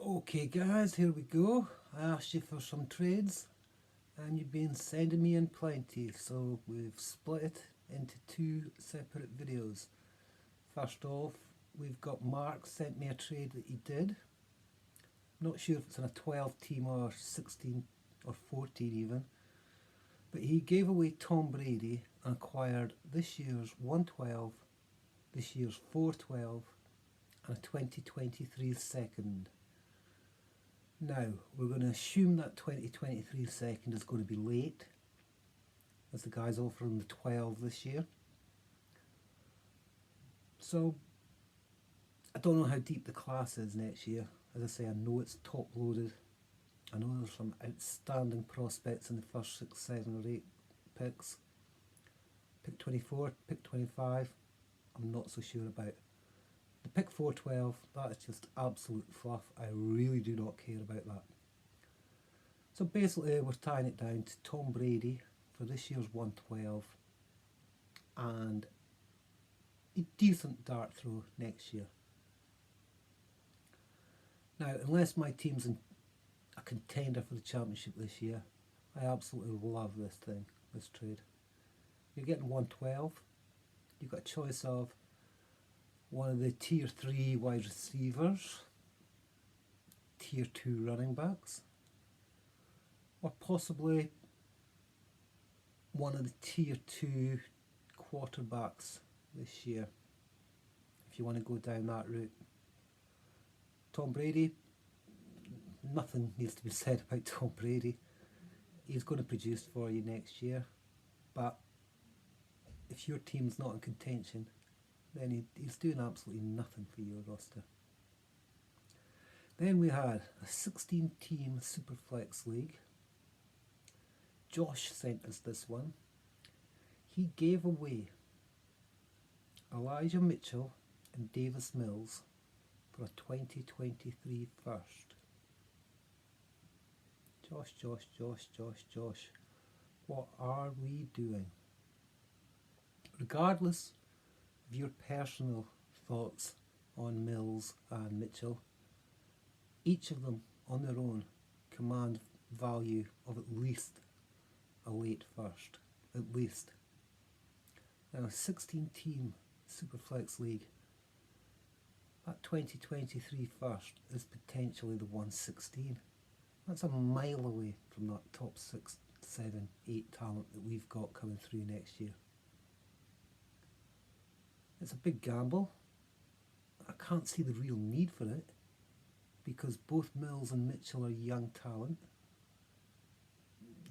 Okay guys, here we go. I asked you for some trades and you've been sending me in plenty, so we've split it into two separate videos. First off, we've got Mark sent me a trade that he did. Not sure if it's in a 12 team or 16 or 14 even, but he gave away Tom Brady and acquired this year's 112, this year's 412 and a 2023 second. Now, we're going to assume that 2023 second is going to be late, as the guy's offering the 12 this year. So, I don't know how deep the class is next year. As I say, I know it's top loaded. I know there's some outstanding prospects in the first 6, 7 or 8 picks. Pick 24, pick 25, I'm not so sure about. The pick 412, that is just absolute fluff. I really do not care about that. So basically we're tying it down to Tom Brady for this year's 112 and a decent dart throw next year. Now, unless my team's a contender for the championship this year, I absolutely love this thing, this trade. You're getting 112. You've got a choice of one of the tier 3 wide receivers, tier 2 running backs, or possibly one of the tier 2 quarterbacks this year, if you want to go down that route. Tom Brady, nothing needs to be said about Tom Brady. He's going to produce for you next year, but if your team's not in contention, then he's doing absolutely nothing for your roster. Then we had a 16-team Superflex League. Josh sent us this one. He gave away Elijah Mitchell and Davis Mills for a 2023 first. Josh, what are we doing? Regardless of your personal thoughts on Mills and Mitchell, each of them on their own command value of at least a late first, at least. Now, a 16-team Superflex League, that 2023 first is potentially the 116. That's a mile away from that top 6, 7, 8 talent that we've got coming through next year. It's a big gamble. I can't see the real need for it because both Mills and Mitchell are young talent.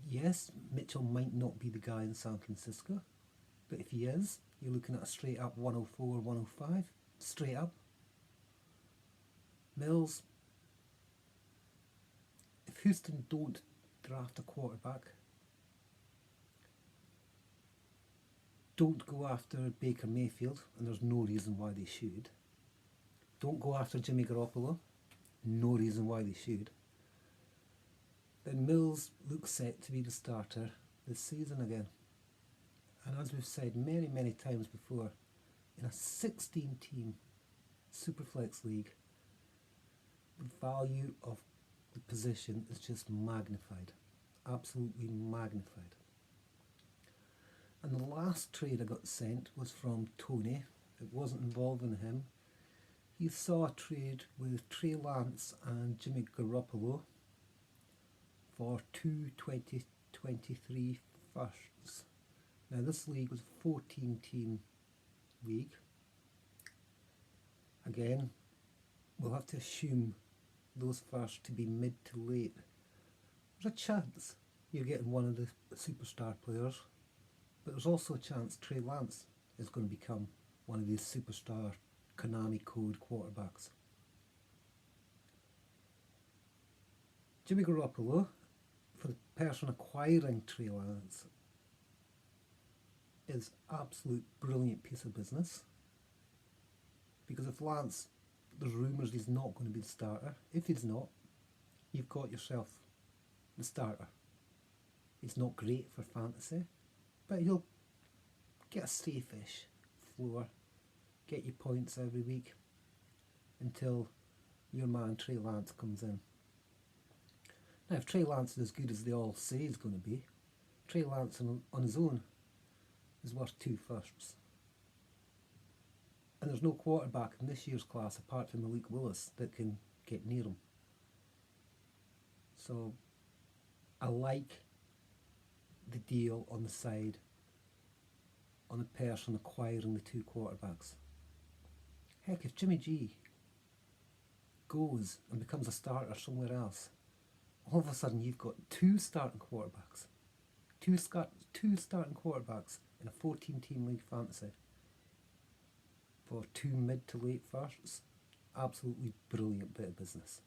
Yes, Mitchell might not be the guy in San Francisco, but if he is, you're looking at a straight up 104 or 105, straight up. Mills, if Houston don't draft a quarterback, don't go after Baker Mayfield, and there's no reason why they should. Don't go after Jimmy Garoppolo, no reason why they should. Then Mills looks set to be the starter this season again. And as we've said many, many times before, in a 16-team Superflex League, the value of the position is just magnified, absolutely magnified. And the last trade I got sent was from Tony. It wasn't involving him. He saw a trade with Trey Lance and Jimmy Garoppolo for two 2023 firsts. Now, this league was a 14-team league. Again, we'll have to assume those firsts to be mid to late. There's a chance you're getting one of the superstar players, but there's also a chance Trey Lance is going to become one of these superstar Konami code quarterbacks. Jimmy Garoppolo, for the person acquiring Trey Lance, is absolute brilliant piece of business, because if Lance, there's rumours he's not going to be the starter. If he's not, you've got yourself the starter. It's not great for fantasy, but he'll get a safe-ish floor, get you points every week until your man Trey Lance comes in. Now, if Trey Lance is as good as they all say he's going to be, Trey Lance on his own is worth 2 firsts. And there's no quarterback in this year's class apart from Malik Willis that can get near him. So I like the deal on the side on the person acquiring the 2 quarterbacks. Heck, if Jimmy G goes and becomes a starter somewhere else, all of a sudden you've got 2 starting quarterbacks. Two starting quarterbacks in a 14-team league fantasy for 2 mid to late firsts. Absolutely brilliant bit of business.